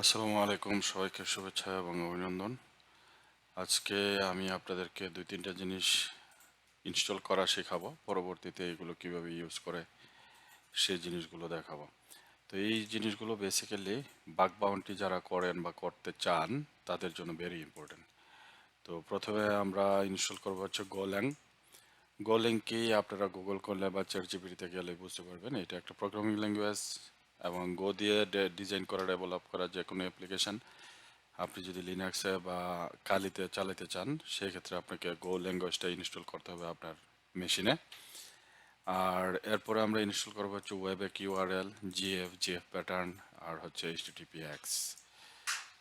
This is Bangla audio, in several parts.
আসসালামু আলাইকুম, সবাইকে শুভেচ্ছা এবং অভিনন্দন। আজকে আমি আপনাদেরকে দুই তিনটা জিনিস ইনস্টল করা শেখাবো, পরবর্তীতে এগুলো কিভাবে ইউজ করে সেই জিনিসগুলো দেখাবো। তো এই জিনিসগুলো বেসিক্যালি বাগ বাউন্টি যারা করেন বা করতে চান তাদের জন্য ভেরি ইম্পর্টেন্ট। তো প্রথমে আমরা ইনস্টল করবো হচ্ছে গোল্যাং। গোল্যাং কি আপনারা গুগল করলে বা চ্যাট জিপিটিতে গেলে বুঝতে পারবেন, এটা একটা প্রোগ্রামিং ল্যাঙ্গুয়েজ এবং গো দিয়ে ডিজাইন করা, ডেভেলপ করা যে কোনো অ্যাপ্লিকেশন আপনি যদি লিনাক্সে বা কালিতে চালাতে চান সেক্ষেত্রে আপনাকে গো ল্যাঙ্গুয়েজটা ইনস্টল করতে হবে আপনার মেশিনে। আর এরপরে আমরা ইনস্টল করবো হচ্ছে ওয়েবেক ইউআরএল, জিএফ প্যাটার্ন, আর হচ্ছে এইচটিটিপিএক্স।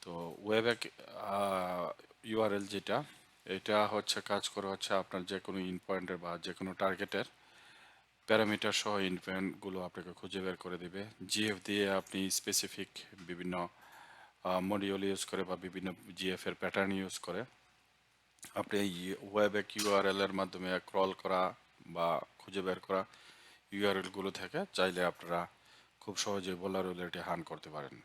তো ওয়েবেক ইউআরএল যেটা, এটা হচ্ছে কাজ করে হচ্ছে আপনার যে কোনো ইনপয়েন্টের বা যে কোনো টার্গেটের প্যারামিটার সহ ইনপয়েন্টগুলো আপনাকে খুঁজে বের করে দিবে। জিএফ দিয়ে আপনি স্পেসিফিক বিভিন্ন মডিউল ইউজ করে বা বিভিন্ন জিএফ এর প্যাটার্ন ইউজ করে আপনি এই ওয়েবে কিউআরএল এর মাধ্যমে ক্রল করা বা খুঁজে বের করা ইউআরএল গুলো থেকে চাইলে আপনারা খুব সহজে ভোলারেবিলিটি হান করতে পারেন।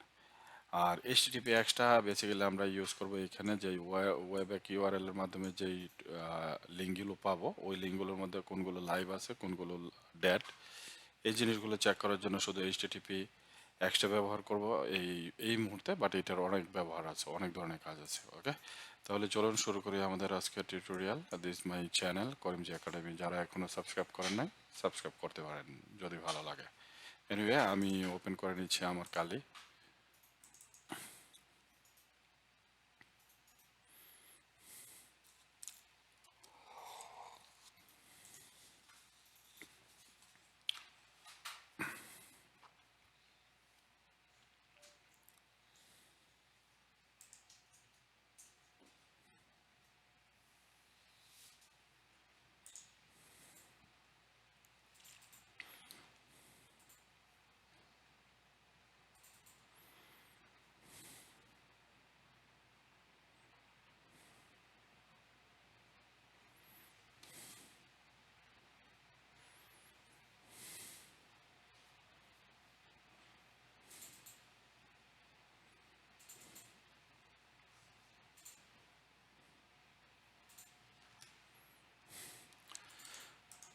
আর এইচটিটিপি এক্সটা বেসিক্যালি আমরা ইউজ করব এখানে যে ওয়েবে কিউআরএল এর মাধ্যমে যেই লিঙ্কগুলো পাবো ওই লিঙ্কগুলোর মধ্যে কোনগুলো লাইভ আছে কোনগুলো ডেড, এই জিনিসগুলো চেক করার জন্য শুধু এইচটিটিপি এক্সট্রা ব্যবহার করব এই এই মুহূর্তে, বাট এটার অনেক ব্যবহার আছে, অনেক ধরনের কাজ আছে। ওকে, তাহলে চলুন শুরু করি আমাদের আজকের tutorial. This my channel Karimji academy. যারা এখনো সাবস্ক্রাইব করেন নাই সাবস্ক্রাইব করতে পারেন যদি ভালো লাগে। এনিওয়ে, আমি ওপেন করে নিচ্ছি আমার কালি।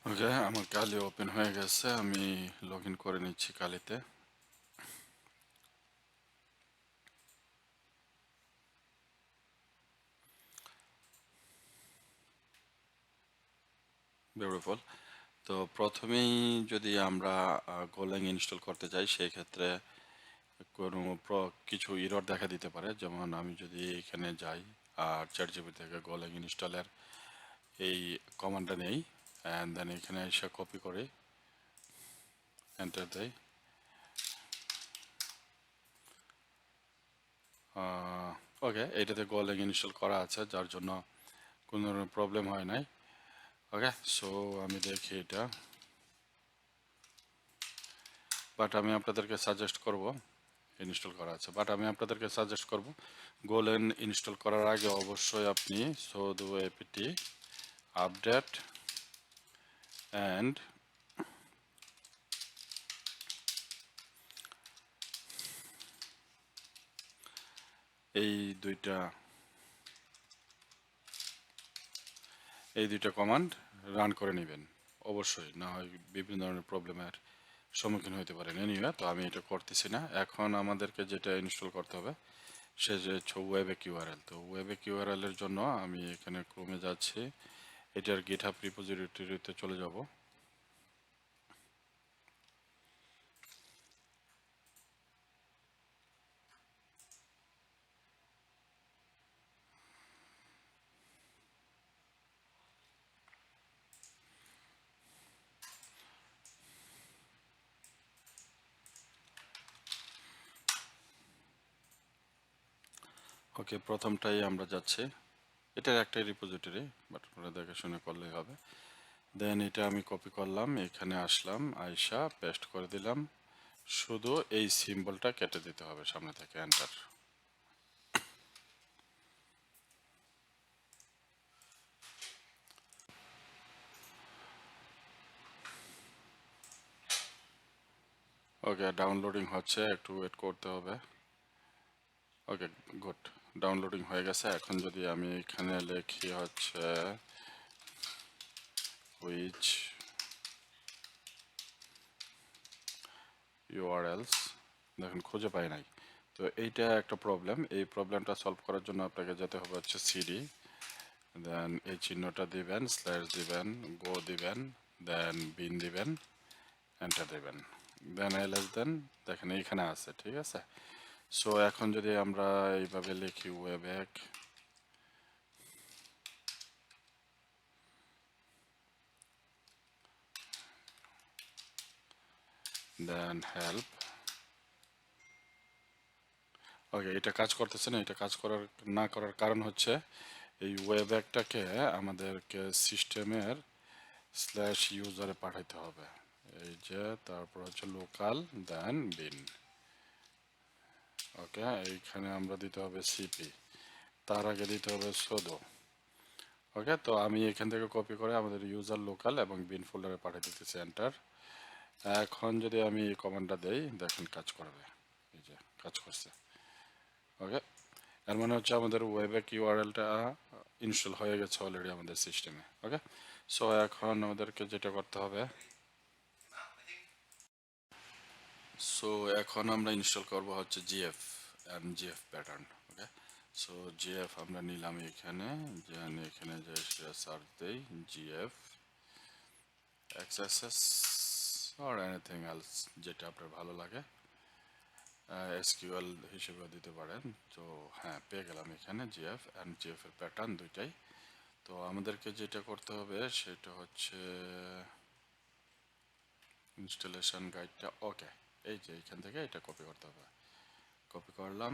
ওকে, আমার কালি ওপেন হয়ে গেছে, আমি লগ ইন করে নিচ্ছি কালিতে। বিউটিফুল। তো প্রথমেই যদি আমরা গোlang ইনস্টল করতে যাই সেই ক্ষেত্রে কোনো কিছু ইরর দেখা দিতে পারে। যেমন আমি যদি এখানে যাই আর চ্যাট জিপিটি থেকে গোlang ইনস্টলের এই কমান্ডটা নেই অ্যান্ড দেন এখানে এসে কপি করে এন্টার দেই। ওকে, এটাতে গোlang ইনস্টল করা আছে যার জন্য কোনো ধরনের প্রবলেম হয় নাই। ওকে, সো আমি দেখি এটা, বাট আমি আপনাদেরকে সাজেস্ট করব ইনস্টল করা আছে, বাট আমি আপনাদেরকে সাজেস্ট করব গোলেন ইনস্টল করার আগে অবশ্যই আপনি sudo apt আপডেট অ্যান্ড এই দুইটা এই দুইটা কমান্ড রান করে নেবেন অবশ্যই, না হয় বিভিন্ন ধরনের প্রবলেমের সম্মুখীন হতে পারেন। এনিওয়ে, তো আমি এটা করতেছি না। এখন আমাদেরকে যেটা ইনস্টল করতে হবে সে যে হচ্ছে ওয়েবে কিউআরএল। তো ওয়েবে কিউআরএল এর জন্য আমি এখানে ক্রোমে যাচ্ছি, এটার গিটহাব রিপোজিটরিতে চলে যাব। ওকে, প্রথমটাই আমরা যাচ্ছি, এটার একটাই রিপোজিটরি, বাট আপনারা দেখে শুনে করলেই হবে। দেন এটা আমি কপি করলাম, এখানে আসলাম, আইসা পেস্ট করে দিলাম, শুধু এই সিম্বলটা কেটে দিতে হবে সামনে থেকে, এন্টার। ওকে, ডাউনলোডিং হচ্ছে, একটু ওয়েট করতে হবে। ওকে, গুড, ডাউনলোডিং হয়ে গেছে। এখন যদি আমি এখানে লিখি হচ্ছে হুইচ ইউআরএলস, দেখুন খুঁজে পাই নাই। তো এইটা একটা প্রবলেম। এই প্রবলেমটা সলভ করার জন্য আপনাকে যেতে হবে হচ্ছে সিডি, দেন এই চিহ্নটা দিবেন, স্ল্যাশ দিবেন, গো দিবেন, দেন বিন দিবেন, এন্টার দিবেন, দেন এলএস দেন। দেখেন এইখানে আছে, ঠিক আছে। সো এখন যদি আমরা এইভাবে লিখি ওয়েব্যাক, দেন হেল্প। ওকে, এটা কাজ করতেছে না। এটা কাজ না করার কারণ হচ্ছে এই ওয়েব্যাকটাকে আমাদেরকে সিস্টেমের স্ল্যাশ ইউজারে পাঠাইতে হবে। এই যে তারপর হচ্ছে লোকাল, দেন বিন। ওকে, এইখানে আমরা দিতে হবে সিপি, তার আগে দিতে হবে সোদো। ওকে, তো আমি এখান থেকে কপি করে আমাদের ইউজার লোকাল এবং বিন ফোল্ডারে পাঠিয়ে দিতেছি, এন্টার। এখন যদি আমি এই কমান্ডটা দেই, দেখেন কাজ করবে। এই যে কাজ করছে। ওকে, এর মানে হচ্ছে আমাদের ওয়েবেক ইউআরএলটা ইনস্টল হয়ে গেছে অলরেডি আমাদের সিস্টেমে। ওকে, সো এখন আমাদেরকে যেটা করতে হবে, সো এখন আমরা ইনস্টল করব হচ্ছে GF and GF pattern. Okay, so GF আমরা নিলাম এখানে, এখানে যে সার্চ দেই GF XSS or anything else, যেটা আপনার ভালো লাগে, এসকিউএল হিসেবেও দিতে পারেন। তো হ্যাঁ, পেয়ে গেলাম এখানে জিএফ অ্যান্ড জিএফ এর প্যাটার্ন দুইটাই। তো আমাদেরকে যেটা করতে হবে সেটা হচ্ছে ইনস্টলেশন গাইডটা। ওকে, এই যে এখান থেকে এটা কপি করতে হবে। কপি করলাম,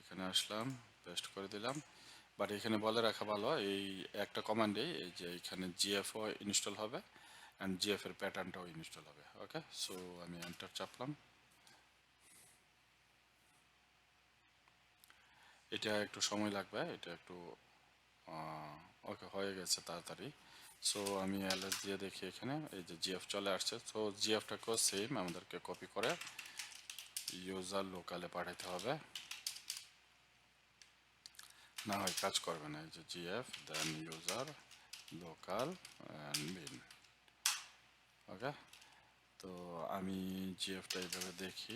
এখানে আসলাম, পেস্ট করে দিলাম। বাট এখানে বলে রাখা ভালো, এই একটা কমান্ডেই এই যে এখানে জিএফও ইনস্টল হবে অ্যান্ড জিএফ এর প্যাটার্নটাও ইনস্টল হবে। ওকে, সো আমি এন্টার চাপলাম। এটা একটু সময় লাগবে, এটা একটু ওকে হয়ে গেছে তাড়াতাড়ি। সো আমি এলএস দিয়ে দেখি, এখানে এই যে জিএফ চলে আসছে। সো জিএফটাকেও সেম আমাদেরকে কপি করে ইউজার লোকালে পাঠাতে হবে, না হয় কাজ করবে না। এই যে GF then user local and bin. Okay, তো আমি জিএফটা এইভাবে দেখি।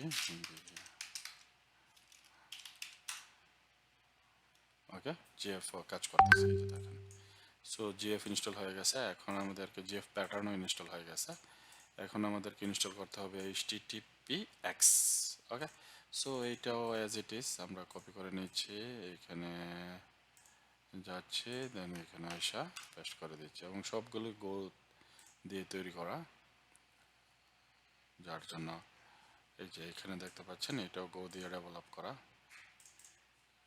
ওকে, জিএফ কাজ করতেছে, এই যে দেখেন। সো জিএফ ইনস্টল হয়ে গেছে। এখন আমাদেরকে জিএফ প্যাটার্নও ইনস্টল হয়ে গেছে। এখন আমাদেরকে ইনস্টল করতে হবে HTTPX। ওকে, সো এইটাও অ্যাজ ইট ইজ আমরা কপি করে নিচ্ছি, এখানে যাচ্ছি, দেন এখানে আসা পেস্ট করে দিচ্ছি, এবং সবগুলো গো দিয়ে তৈরি করা, যার জন্য এই যে এখানে দেখতে পাচ্ছেন এটাও গো দিয়ে ডেভেলপ করা।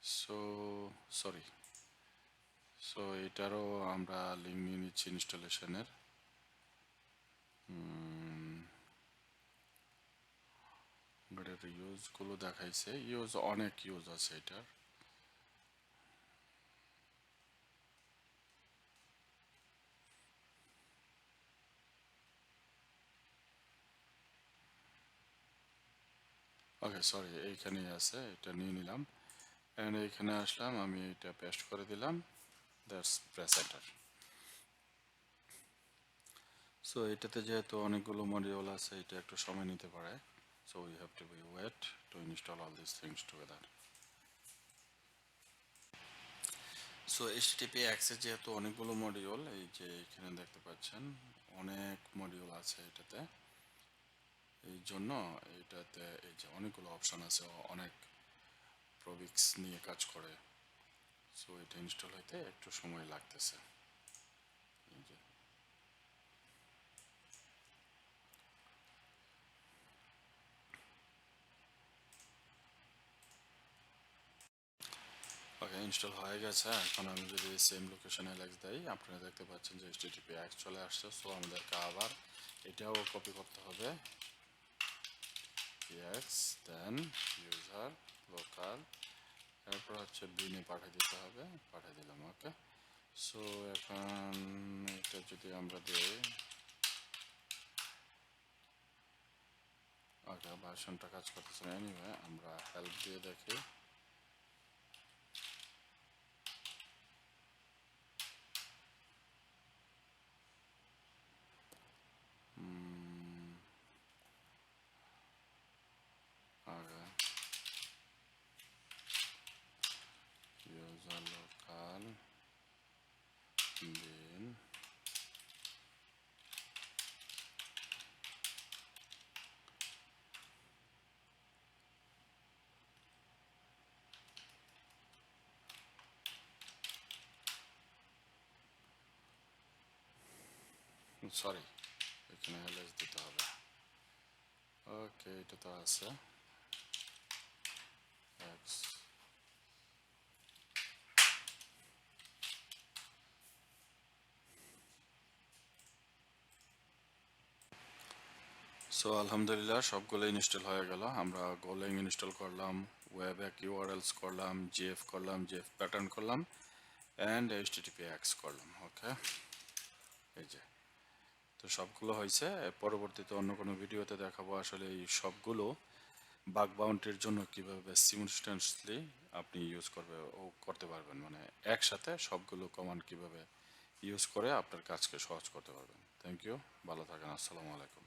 সো সরি, সো এটারও আমরা লিঙ্ক নিয়ে নিচ্ছি ইনস্টলেশনের। বাট এর ইউজগুলো দেখাইছে, ইউজ অনেক ইউজ আছে এটার। ওকে, সরি, এইখানেই আছে, এটা নিয়ে নিলাম অ্যান্ড এইখানে আসলাম, আমি এটা পেস্ট করে দিলাম, দ্যাটস প্রেস এন্টার। সো এটাতে যেহেতু অনেকগুলো মডিউল আছে, এটা একটু সময় নিতে পারে। So we have to be wait to install all this things together. So HTTP access যেহেতু অনেকগুলো মডিউল, এই যে এখানে দেখতে পাচ্ছেন অনেক মডিউল আছে এটাতে, এই জন্য এটাতে এই যে অনেকগুলো অপশন আছে, অনেক প্রবিক্স নিয়ে কাজ করে। সো এটা ইনস্টল হইতে একটু সময় লাগতেছে। এই যে ওকে, ইনস্টল হয়ে গেছে। এখন আমি যদি সেম লোকেশনে লেক্স দেই, আপনারা দেখতে পাচ্ছেন যে HTTPX চলে আসছে। সো আমাদেরকে আবার এটাও কপি করতে হবে, এক্স দেন ইউজার লোকাল, তারপর হচ্ছে বিনে পাঠিয়ে দিতে হবে, পাঠিয়ে দিলাম। ওকে, সো এখন এটা যদি আমরা দিই, ওকে ভার্সনটা কাজ করতেছে না, এনিওয়ে আমরা হেল্প দিয়ে দেখি। সরি, এখানে এলএস দিতে হবে। ওকে, এটা তো আছে এক্স। সো আলহামদুলিল্লাহ সবগুলো ইনস্টল হয়ে গেল। আমরা গোলেং ইনস্টল করলাম, ওয়েব্যাক ইউআরএলস করলাম, জিএফ করলাম, জিএফ প্যাটার্ন করলাম, অ্যান্ড এইচটিটিপিএক্স করলাম। ওকে, এই যে তো সবগুলো হয়েছে। পরবর্তীতে অন্য কোনো ভিডিওতে দেখাবো আসলে এই সবগুলো বাগ বাউন্টির জন্য কীভাবে সিমultaneously আপনি ইউজ করতে পারবেন, মানে একসাথে সবগুলো কমান্ড কীভাবে ইউজ করে আপনার কাজকে সহজ করতে পারবেন। থ্যাংক ইউ, ভালো থাকেন, আসসালামু আলাইকুম।